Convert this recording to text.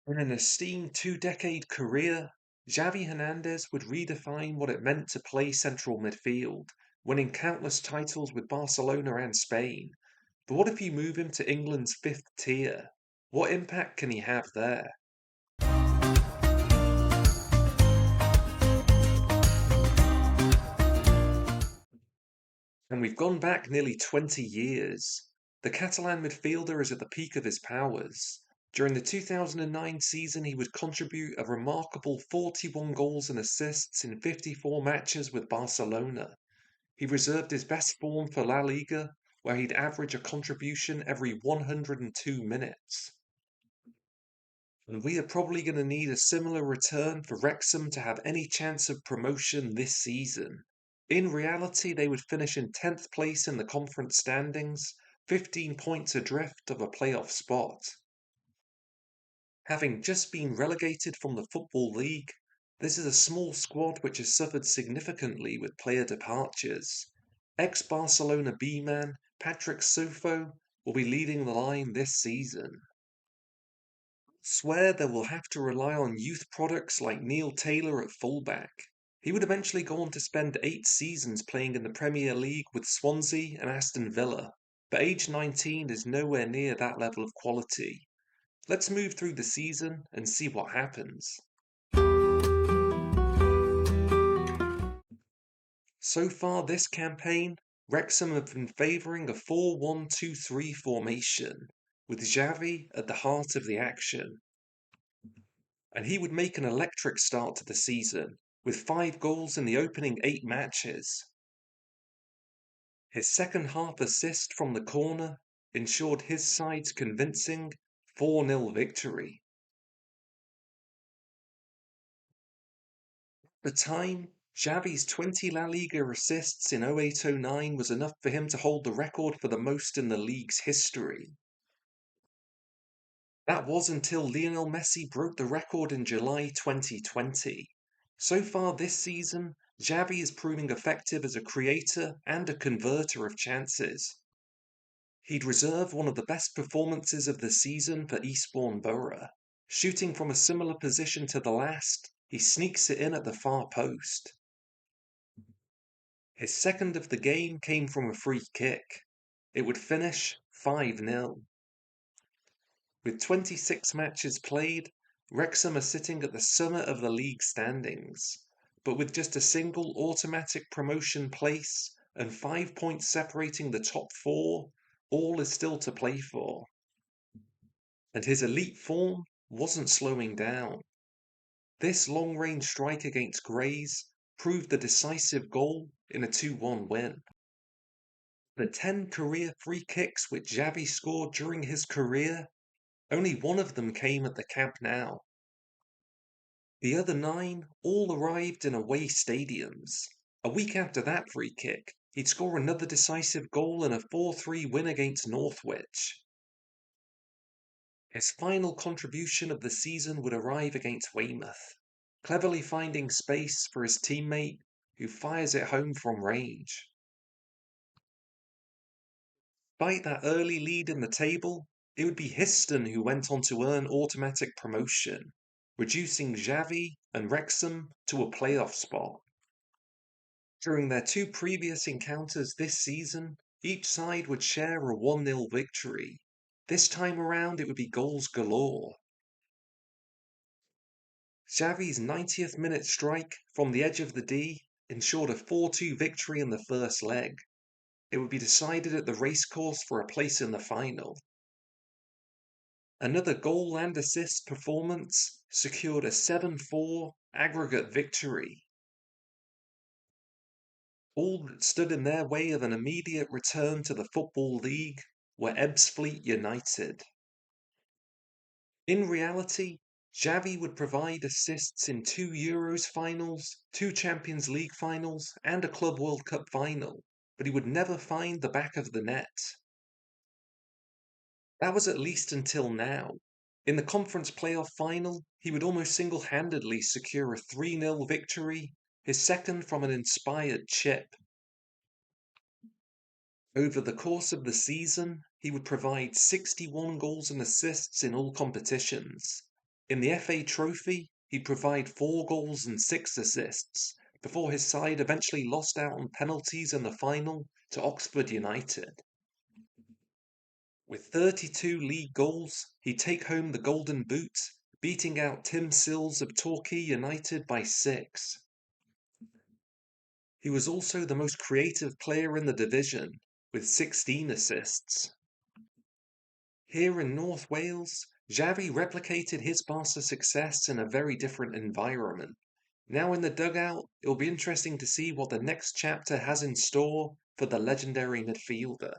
In an esteemed two-decade career, Xavi Hernandez would redefine what it meant to play central midfield, winning countless titles with Barcelona and Spain. But what if you move him to England's fifth tier? What impact can he have there? And we've gone back nearly 20 years. The Catalan midfielder is at the peak of his powers. During the 2009 season, he would contribute a remarkable 41 goals and assists in 54 matches with Barcelona. He reserved his best form for La Liga, where he'd average a contribution every 102 minutes. And we are probably going to need a similar return for Wrexham to have any chance of promotion this season. In reality, they would finish in 10th place in the conference standings, 15 points adrift of a playoff spot. Having just been relegated from the Football League, this is a small squad which has suffered significantly with player departures. Ex-Barcelona B-man Patrick Sofo will be leading the line this season. Swear they will have to rely on youth products like Neil Taylor at fullback. He would eventually go on to spend 8 seasons playing in the Premier League with Swansea and Aston Villa, but age 19 is nowhere near that level of quality. Let's move through the season and see what happens. So far this campaign, Wrexham have been favouring a 4-1-2-3 formation, with Xavi at the heart of the action. And he would make an electric start to the season, with 5 goals in the opening 8 matches. His second half assist from the corner ensured his side's convincing 4-0 victory. At the time, Xavi's 20 La Liga assists in 08-09 was enough for him to hold the record for the most in the league's history. That was until Lionel Messi broke the record in July 2020. So far this season, Xavi is proving effective as a creator and a converter of chances. He'd reserve one of the best performances of the season for Eastbourne Borough. Shooting from a similar position to the last, he sneaks it in at the far post. His second of the game came from a free kick. It would finish 5-0. With 26 matches played, Wrexham are sitting at the summit of the league standings, but with just a single automatic promotion place and 5 points separating the top 4, all is still to play for. And his elite form wasn't slowing down. This long-range strike against Grays proved the decisive goal in a 2-1 win. The 10 career free kicks which Xavi scored during his career, only one of them came at the Camp Nou. The other 9 all arrived in away stadiums. A week after that free kick, he'd score another decisive goal in a 4-3 win against Northwich. His final contribution of the season would arrive against Weymouth, cleverly finding space for his teammate who fires it home from range. Despite that early lead in the table, it would be Histon who went on to earn automatic promotion, reducing Xavi and Wrexham to a playoff spot. During their 2 previous encounters this season, each side would share a 1-0 victory. This time around it would be goals galore. Xavi's 90th minute strike from the edge of the D ensured a 4-2 victory in the first leg. It would be decided at the racecourse for a place in the final. Another goal and assist performance secured a 7-4 aggregate victory. All that stood in their way of an immediate return to the Football League were Ebbsfleet United. In reality, Xavi would provide assists in 2 Euros finals, 2 Champions League finals, and a Club World Cup final, but he would never find the back of the net. That was at least until now. In the conference playoff final, he would almost single-handedly secure a 3-0 victory, his second from an inspired chip. Over the course of the season, he would provide 61 goals and assists in all competitions. In the FA Trophy, he'd provide 4 goals and 6 assists, before his side eventually lost out on penalties in the final to Oxford United. With 32 league goals, he'd take home the Golden Boot, beating out Tim Sills of Torquay United by 6. He was also the most creative player in the division, with 16 assists. Here in North Wales, Xavi replicated his Barca success in a very different environment. Now in the dugout, it'll be interesting to see what the next chapter has in store for the legendary midfielder.